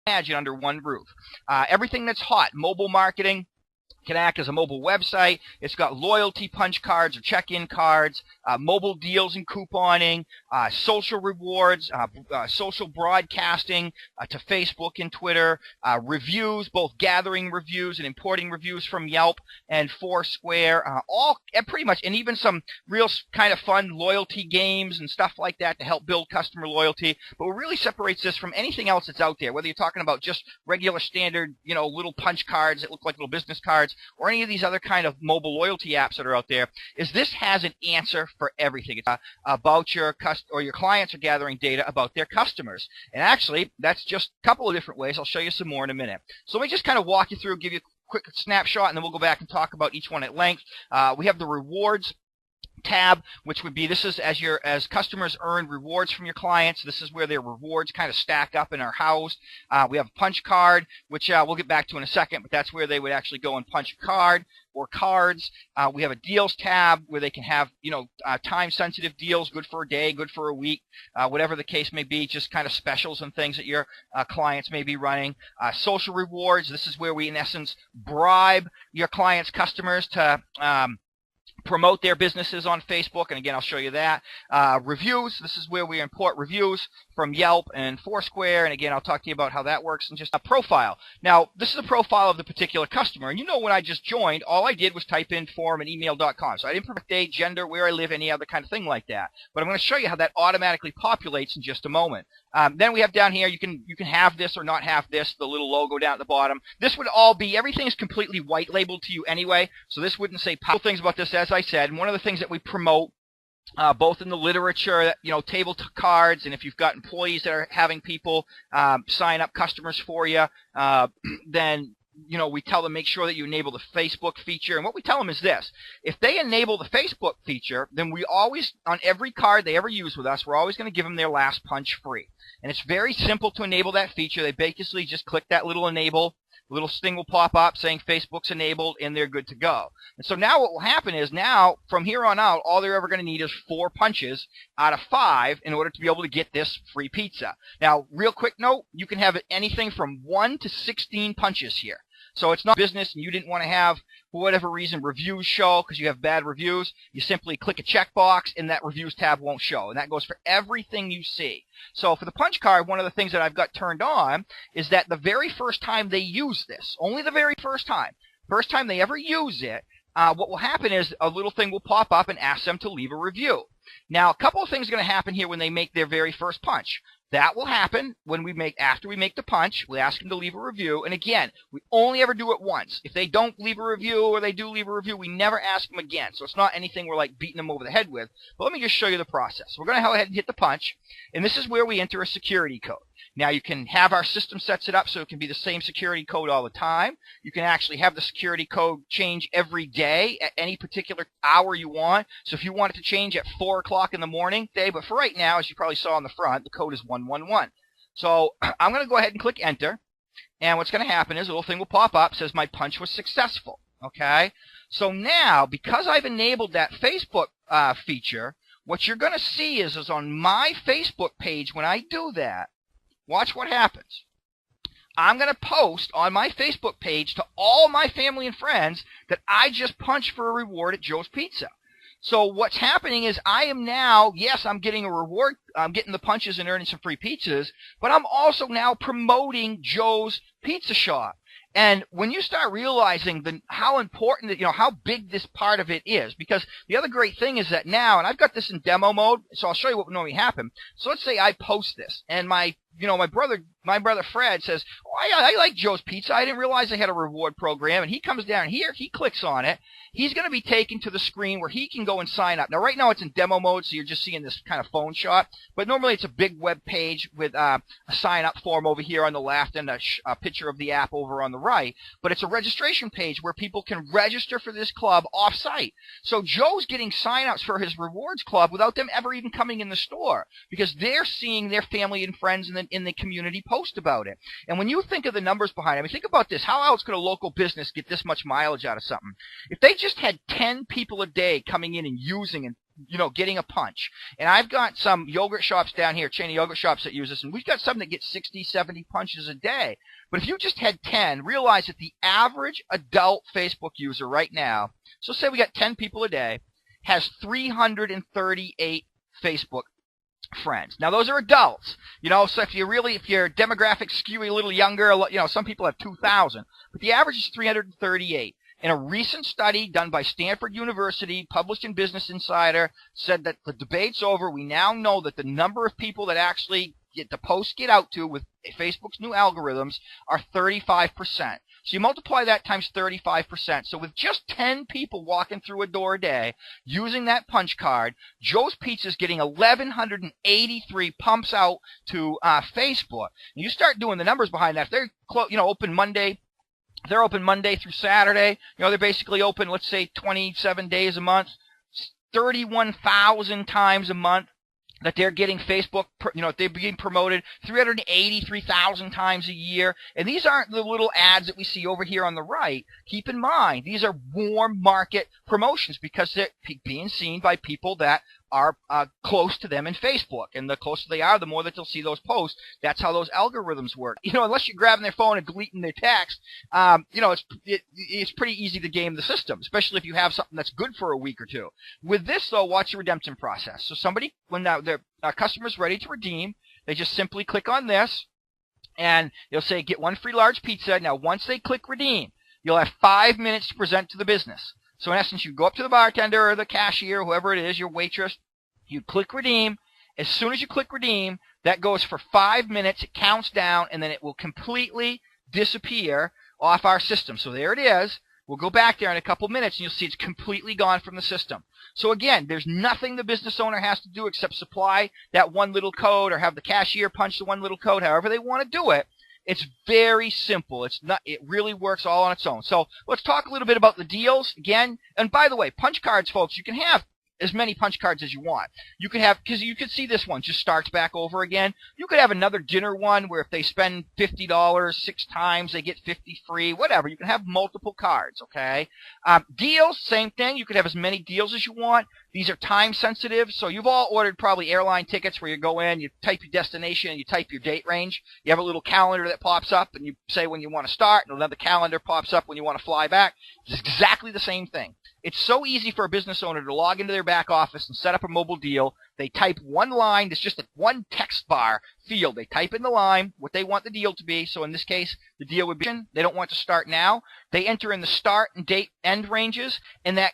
imagine under one roof. Everything that's hot, mobile marketing, can act as a mobile website. It's got loyalty punch cards or check-in cards, mobile deals and couponing, social rewards, social broadcasting to Facebook and Twitter, reviews, both gathering reviews and importing reviews from Yelp and Foursquare, all pretty much, and even some real kind of fun loyalty games and stuff like that to help build customer loyalty. But what really separates this from anything else that's out there, whether you're talking about just regular standard, little punch cards that look like little business cards, or any of these other kind of mobile loyalty apps that are out there, is this has an answer for everything. It's about your clients are gathering data about their customers. And actually, that's just a couple of different ways. I'll show you some more in a minute. So let me just kind of walk you through, give you a quick snapshot, and then we'll go back and talk about each one at length. We have the rewards tab, which would be, this is as customers earn rewards from your clients, this is where their rewards kind of stack up and are housed. We have a punch card, which we'll get back to in a second, but that's where they would actually go and punch a card or cards. We have a deals tab where they can have time sensitive deals, good for a day, good for a week, whatever the case may be, just kind of specials and things that your clients may be running. Social rewards, this is where we in essence bribe your clients' customers to promote their businesses on Facebook, and again, I'll show you that. Reviews, this is where we import reviews from Yelp and Foursquare, and again, I'll talk to you about how that works. And just a profile. Now, this is a profile of the particular customer, and when I just joined, all I did was type in forum@email.com, so I didn't put date, gender, where I live, any other kind of thing like that. But I'm going to show you how that automatically populates in just a moment. Then we have down here, you can have this or not have this, the little logo down at the bottom. This would all be, everything is completely white labeled to you anyway, so this wouldn't say powerful things about this, as I said. And one of the things that we promote, both in the literature, table cards, and if you've got employees that are having people sign up customers for you, then we tell them make sure that you enable the Facebook feature. And what we tell them is this: if they enable the Facebook feature, then we always, on every card they ever use with us, we're always going to give them their last punch free. And it's very simple to enable that feature. They basically just click that little enable. A little thing will pop up saying Facebook's enabled, and they're good to go. And so now what will happen is, now from here on out, all they're ever going to need is 4 punches out of 5 in order to be able to get this free pizza. Now, real quick note, you can have anything from 1 to 16 punches here. So it's not business and you didn't want to have, for whatever reason, reviews show because you have bad reviews. You simply click a checkbox and that reviews tab won't show. And that goes for everything you see. So for the punch card, one of the things that I've got turned on is that the very first time they use this, only the very first time they ever use it, what will happen is a little thing will pop up and ask them to leave a review. Now, a couple of things are going to happen here when they make their very first punch. That will happen after we make the punch. We ask them to leave a review. And again, we only ever do it once. If they don't leave a review or they do leave a review, we never ask them again. So it's not anything we're like beating them over the head with. But let me just show you the process. We're going to go ahead and hit the punch. And this is where we enter a security code. Now, you can have our system sets it up so it can be the same security code all the time. You can actually have the security code change every day at any particular hour you want. So if you want it to change at 4 o'clock in the morning, but for right now, as you probably saw on the front, the code is 111. So I'm going to go ahead and click enter. And what's going to happen is a little thing will pop up, says my punch was successful. Okay? So now, because I've enabled that Facebook feature, what you're going to see is on my Facebook page when I do that, watch what happens. I'm going to post on my Facebook page to all my family and friends that I just punched for a reward at Joe's Pizza. So what's happening is I am now, yes, I'm getting a reward. I'm getting the punches and earning some free pizzas, but I'm also now promoting Joe's Pizza Shop. And when you start realizing how important, how big this part of it is, because the other great thing is that now, and I've got this in demo mode, so I'll show you what would normally happen. So let's say I post this, and my brother Fred says, oh, I like Joe's Pizza. I didn't realize they had a reward program. And he comes down here, he clicks on it. He's going to be taken to the screen where he can go and sign up. Now, right now it's in demo mode, so you're just seeing this kind of phone shot. But normally it's a big web page with a sign-up form over here on the left and a picture of the app over on the right. But it's a registration page where people can register for this club off-site. So Joe's getting sign-ups for his rewards club without them ever even coming in the store, because they're seeing their family and friends in the community post about it. And when you think of the numbers behind it, think about this. How else could a local business get this much mileage out of something? If they just had 10 people a day coming in and using and getting a punch. And I've got some yogurt shops down here, chain of yogurt shops that use this, and we've got some that get 60, 70 punches a day. But if you just had 10, realize that the average adult Facebook user right now, so say we got 10 people a day, has 338 Facebook friends. Now those are adults, so if your demographic skewy a little younger, some people have 2,000, but the average is 338. And a recent study done by Stanford University, published in Business Insider, said that the debate's over. We now know that the number of people that actually get the posts get out to with Facebook's new algorithms are 35%. So you multiply that times 35%. So with just 10 people walking through a door a day using that punch card, Joe's Pizza is getting 1,183 pumps out to Facebook. And you start doing the numbers behind that. If they're open Monday. They're open Monday through Saturday. They're basically open, let's say, 27 days a month, 31,000 times a month that they're getting Facebook, they're being promoted 383,000 times a year. And these aren't the little ads that we see over here on the right. Keep in mind, these are warm market promotions because they're being seen by people that are close to them in Facebook. And the closer they are, the more that they'll see those posts. That's how those algorithms work. Unless you're grabbing their phone and deleting their text, it's pretty easy to game the system, especially if you have something that's good for a week or two. With this, though, watch the redemption process. So somebody, when their customer's ready to redeem, they just simply click on this, and you'll say, get one free large pizza. Now, once they click redeem, you'll have 5 minutes to present to the business. So in essence, you go up to the bartender or the cashier, whoever it is, your waitress, you click redeem. As soon as you click redeem, that goes for 5 minutes, it counts down, and then it will completely disappear off our system. So there it is. We'll go back there in a couple minutes, and you'll see it's completely gone from the system. So again, there's nothing the business owner has to do except supply that one little code or have the cashier punch the one little code, however they want to do it. It's very simple. It really works all on its own. So let's talk a little bit about the deals again. And by the way, punch cards, folks, you can have as many punch cards as you want. You could have, because you could see this one just starts back over again. You could have another dinner one where if they spend $50 6 times, they get 50 free, whatever. You can have multiple cards, okay? Deals, same thing. You could have as many deals as you want. These are time sensitive, so you've all ordered probably airline tickets where you go in, you type your destination, and you type your date range. You have a little calendar that pops up, and you say when you want to start, and another calendar pops up when you want to fly back. It's exactly the same thing. It's so easy for a business owner to log into their back office and set up a mobile deal. They type one line. It's just a one text bar field. They type in the line, what they want the deal to be. So in this case, the deal would be, they don't want to start now. They enter in the start and date end ranges, and that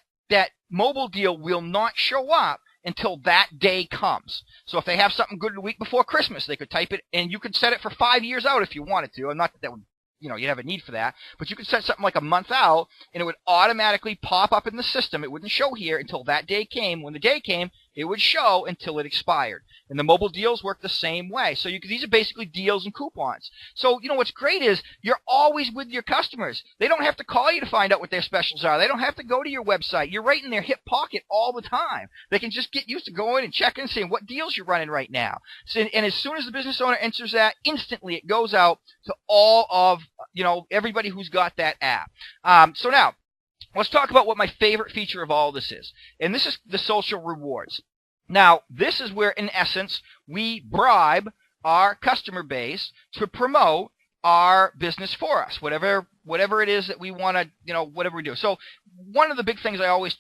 mobile deal will not show up until that day comes. So if they have something good the week before Christmas, they could type it, and you could set it for 5 years out if you wanted to. I'm not that would, you'd have a need for that, but you could set something like a month out, and it would automatically pop up in the system. It wouldn't show here until that day came. When the day came, it would show until it expired. And the mobile deals work the same way. So these are basically deals and coupons. So, what's great is you're always with your customers. They don't have to call you to find out what their specials are. They don't have to go to your website. You're right in their hip pocket all the time. They can just get used to going and checking and seeing what deals you're running right now. So, and as soon as the business owner enters that, instantly it goes out to all of, everybody who's got that app. So now, let's talk about what my favorite feature of all this is. And this is the social rewards. Now, this is where, in essence, we bribe our customer base to promote our business for us, whatever it is that we want to, whatever we do. So one of the big things I always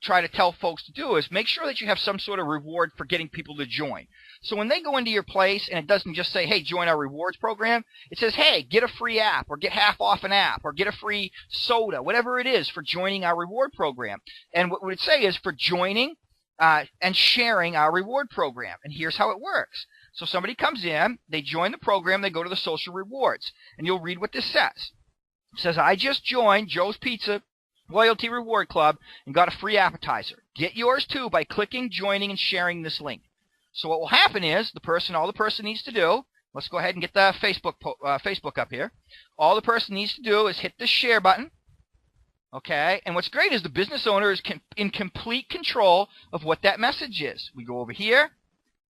try to tell folks to do is make sure that you have some sort of reward for getting people to join. So when they go into your place and it doesn't just say, hey, join our rewards program, it says, hey, get a free app or get half off an app or get a free soda, whatever it is for joining our reward program. And what it say is for joining and sharing our reward program. And here's how it works. So somebody comes in, they join the program, they go to the social rewards, and you'll read what this says. It says, I just joined Joe's Pizza Loyalty Reward Club and got a free appetizer. Get yours too by clicking, joining, and sharing this link. So what will happen is all the person needs to do, let's go ahead and get the Facebook up here. All the person needs to do is hit the share button. Okay, and what's great is the business owner is in complete control of what that message is. We go over here,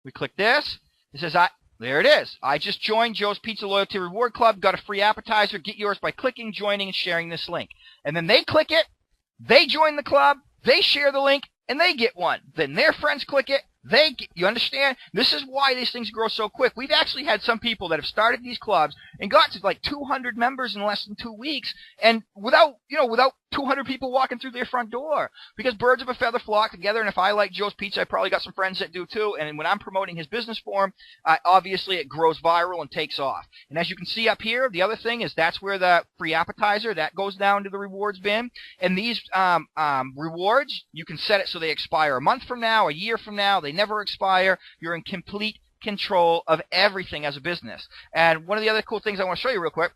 we click this. It says, there it is. I just joined Joe's Pizza Loyalty Reward Club, got a free appetizer. Get yours by clicking, joining, and sharing this link. And then they click it, they join the club, they share the link, and they get one. Then their friends click it. You understand? This is why these things grow so quick. We've actually had some people that have started these clubs and got to like 200 members in less than 2 weeks, and without 200 people walking through their front door. Because birds of a feather flock together, and if I like Joe's Pizza, I probably got some friends that do too. And when I'm promoting his business for him, obviously it grows viral and takes off. And as you can see up here, the other thing is that's where the free appetizer, that goes down to the rewards bin. And these rewards, you can set it so they expire a month from now, a year from now. They never expire. You're in complete control of everything as a business. And one of the other cool things I want to show you real quick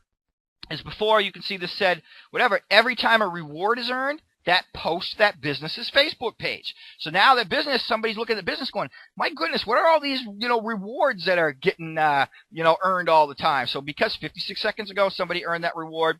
is before, you can see this said, whatever, every time a reward is earned, that posts that business's Facebook page. So now that business, somebody's looking at the business going, my goodness, what are all these, rewards that are getting, earned all the time? So because 56 seconds ago, somebody earned that reward,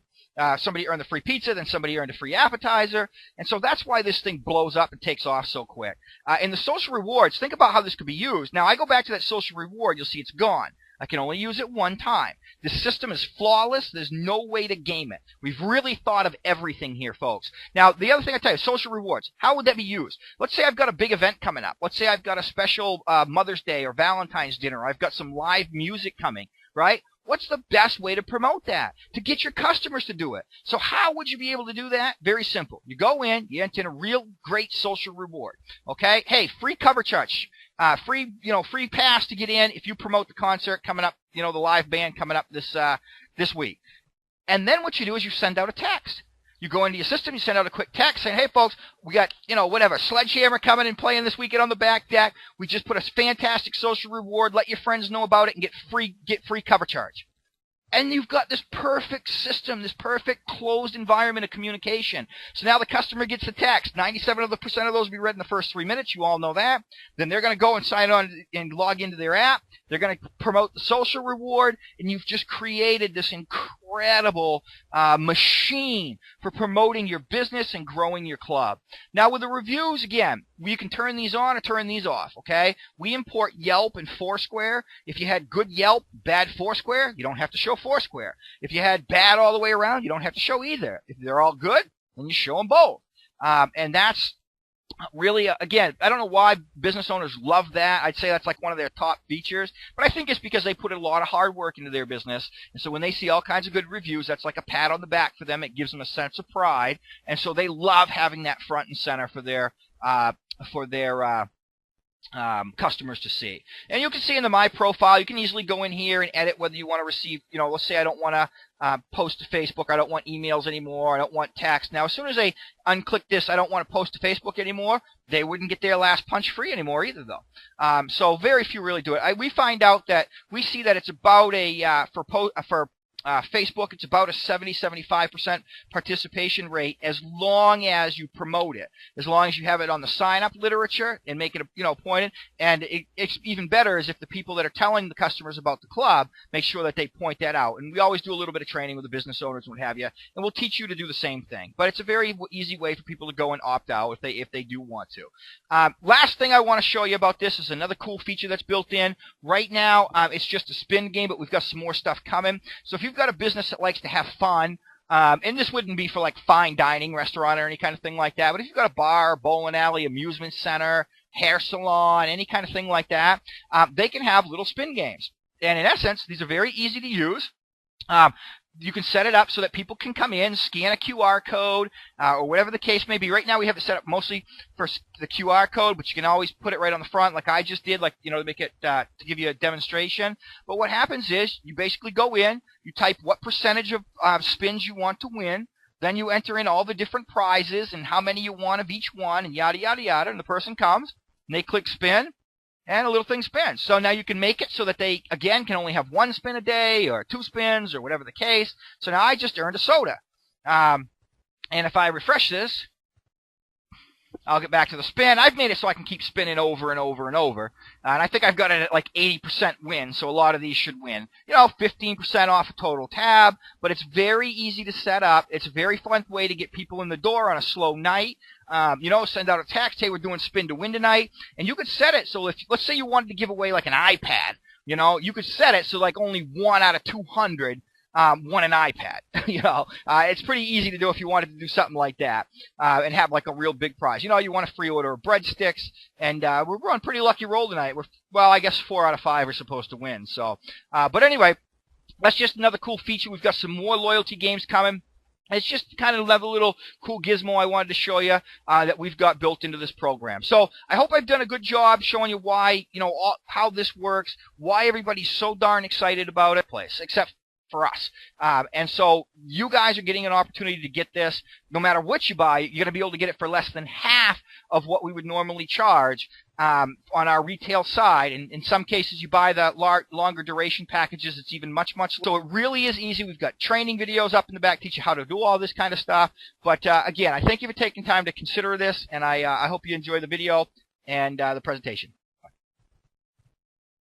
somebody earned the free pizza, then somebody earned a free appetizer. And so that's why this thing blows up and takes off so quick. In the social rewards, think about how this could be used. Now, I go back to that social reward. You'll see it's gone. I can only use it one time. The system is flawless. There's no way to game it. We've really thought of everything here, folks. Now, the other thing I tell you, social rewards. How would that be used? Let's say I've got a big event coming up. Let's say I've got a special Mother's Day or Valentine's dinner. I've got some live music coming, right? What's the best way to promote that? To get your customers to do it. So how would you be able to do that? Very simple. You go in, you enter in a real great social reward. Okay? Hey, free cover charge. Free pass to get in if you promote the concert coming up, the live band coming up this week. And then what you do is you send out a text. You go into your system, you send out a quick text saying, hey, folks, we got, Sledgehammer coming and playing this weekend on the back deck. We just put a fantastic social reward. Let your friends know about it and get free cover charge. And you've got this perfect system, this perfect closed environment of communication. So now the customer gets the text. 97% of those will be read in the first 3 minutes. You all know that. Then they're going to go and sign on and log into their app. They're going to promote the social reward. And you've just created this incredible machine for promoting your business and growing your club. Now with the reviews, again, you can turn these on or turn these off, okay? We import Yelp and Foursquare. If you had good Yelp, bad Foursquare, you don't have to show Foursquare. If you had bad all the way around, you don't have to show either. If they're all good, then you show them both. And that's really, again, I don't know why business owners love that. I'd say that's like one of their top features. But I think it's because they put a lot of hard work into their business. And so when they see all kinds of good reviews, that's like a pat on the back for them. It gives them a sense of pride. And so they love having that front and center for their customers to see. And you can see in the My Profile, you can easily go in here and edit whether you want to receive, let's say I don't want to post to Facebook, I don't want emails anymore, I don't want text. Now, as soon as they unclick this, I don't want to post to Facebook anymore, they wouldn't get their last punch free anymore either, though. So very few really do it. We find out that we see that it's about for Facebook, it's about a 70-75% participation rate as long as you promote it, as long as you have it on the sign-up literature and make it, pointed. And it's even better is if the people that are telling the customers about the club make sure that they point that out. And we always do a little bit of training with the business owners and what have you, and we'll teach you to do the same thing. But it's a very easy way for people to go and opt out if they do want to. Last thing I want to show you about this is another cool feature that's built in. Right now, it's just a spin game, but we've got some more stuff coming. So if you've got a business that likes to have fun, and this wouldn't be for like fine dining restaurant or any kind of thing like that, but if you've got a bar, bowling alley, amusement center, hair salon, any kind of thing like that, they can have little spin games. And in essence, these are very easy to use. You can set it up so that people can come in, scan a QR code, or whatever the case may be. Right now we have it set up mostly for the QR code, but you can always put it right on the front like I just did, to make it, to give you a demonstration. But what happens is you basically go in, you type what percentage of spins you want to win, then you enter in all the different prizes and how many you want of each one, and yada, yada, yada, and the person comes, and they click spin, and a little thing spins. So now you can make it so that they, again, can only have 1 spin a day or 2 spins or whatever the case. So now I just earned a soda. And if I refresh this, I'll get back to the spin. I've made it so I can keep spinning over and over and over. And I think I've got it at like 80% win, so a lot of these should win. 15% off a total tab, but it's very easy to set up. It's a very fun way to get people in the door on a slow night. Send out a text, hey, we're doing spin to win tonight. And you could set it so if, let's say you wanted to give away like an iPad, you could set it so like only 1 out of 200 won an iPad. It's pretty easy to do if you wanted to do something like that and have like a real big prize. You want a free order of breadsticks, and we're on a pretty lucky roll tonight. Well, I guess 4 out of 5 are supposed to win. So, but anyway, that's just another cool feature. We've got some more loyalty games coming. It's just kind of another little cool gizmo I wanted to show you that we've got built into this program. So I hope I've done a good job showing you why, how this works, why everybody's so darn excited about it, except for us. And so you guys are getting an opportunity to get this. No matter what you buy, you're going to be able to get it for less than half of what we would normally charge on our retail side. And in some cases, you buy the longer duration packages, it's even much, much lower. So it really is easy. We've got training videos up in the back, teach you how to do all this kind of stuff. But again, I thank you for taking time to consider this, and I hope you enjoy the video and the presentation.